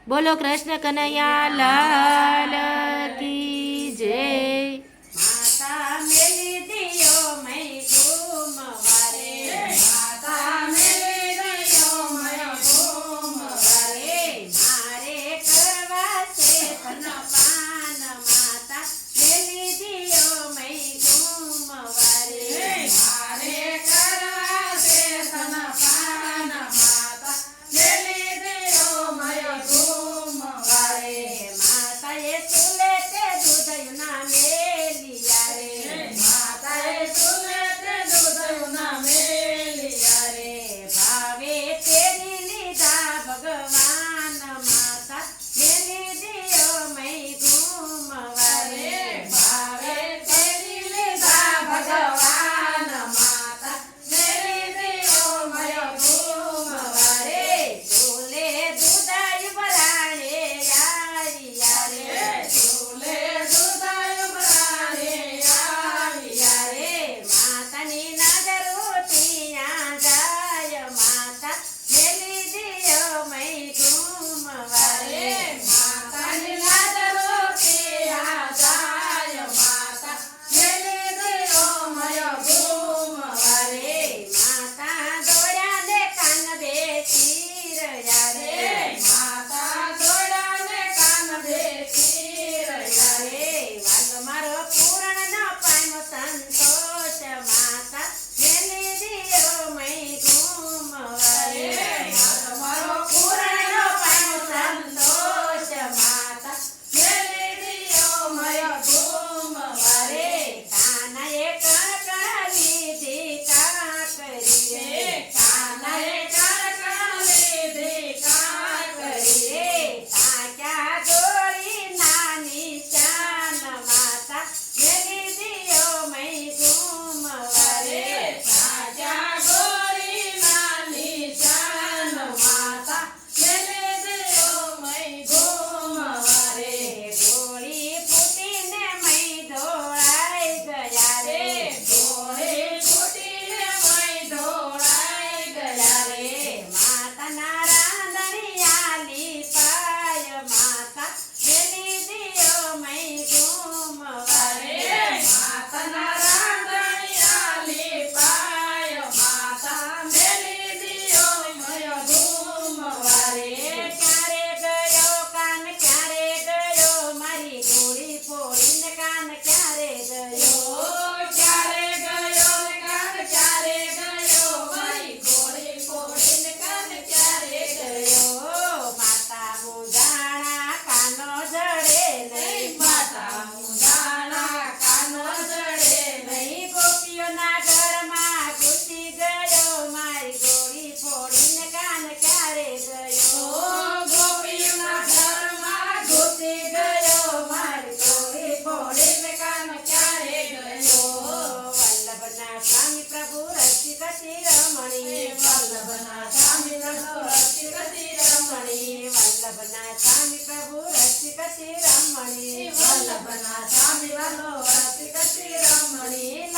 બોલો કૃષ્ણ કનૈયા લાલ કી જય। માતા મેલી દિયો મય ઘૂમવારે, માતા મેલી દિયો મય ઘૂમવારે, મારે કરવા છે સ્તનપાન, માતા મેલી દિયો મય ઘૂમવારે, મારે કરવા છે સ્તનપાન, માતા મેલી દિયો મય ઘૂમવારે, માતાએ ચૂલે તે દૂધયું ના મેલિયા રે, માતાએ ચૂલે તે દૂધયું ના મેલિયા રે, ભાવે તેરી લીધા ભગવાન, માતા મેલી દિયો મય ઘૂમવારે, ભાવે તેરી લીધા ભગવાન, માતા મેલી દિયો મય ઘૂમવારે, ચૂલે દૂધયું ભરાણે આવ્યા રે, ચૂલે દૂધયું ભરાણે આવ્યા રે, માતાની નજર ત્યાં જાય, માતા મેલી દિયો મય ઘૂમવારે, માતાની નજર ત્યાં જાય, માતા મેલી દિયો મય ઘૂમવારે, માતા દોડ્યા ને કાન બેસી રહ્યા રે, માતા દોડ્યા ને કાન બેસી રહ્યા રે, વાલ મારો પૂર્ણ ન પામ્યો સંતોષ, માતા મેલી દિયો મય ઘૂમવારે, વાલ મારો પૂર્ણ ન પામ્યો સંતોષ, માતા મેલી દિયો મય ઘૂમવારે, કાનાએ કણકણ લીધી કાકરી રે, કાનાએ કણકણ લીધી કાકરી રે, તાક્યા ગોળી નાની ચાન, માતા મેલી દિયો મય ઘૂમવારે, તાક્યા ગોળી નાની ચાન, માતા મેલી દિયો મય ઘૂમવારે, ગોળી ફૂટીને મય ઢોળાઈ ગયા રે, ગોળી ફૂટીને મય ઢોળાઈ ગયા રે, માતાના રાંધણિયા લીપાય, માતા મેલી દિયો મય ઘૂમવારે, માતાના રાંધણિયા લીપાય, માતા મેલી દિયો મય ઘૂમવારે, ક્યારે ગયો કાન ક્યારે ગયો, મારી ગોળી ફોડીને કાન ક્યારે ગયો, ક્યારે ગયો ને કાન ક્યારે ગયો, મારી ગોળી ફોડીને કાન ક્યારે ગયો, માતા મુંજાણા કાનો જડે નહીં, માતા મુંજાણા કાનો જડે નહીં, ગોપીઓના ઘરમાં ઘૂસી ગયો, મારી ગોળી ફોડીને કાન ક્યારે ગયો, ગોપીઓના ઘરમાં ઘૂસી ગયો, મારી ગોળી ફોડીને કાન ક્યારે ગયો, વલ્લભના સ્વામી પ્રભુ રસિક શિરોમણી, વલ્લભના સ્વામી પ્રભુ રસિક શિરોમણી, વલ્લભના સ્વામી પ્રભુ રસિક શિરોમણી, વલ્લભના સ્વામી વાલો રસિક શિરોમણી,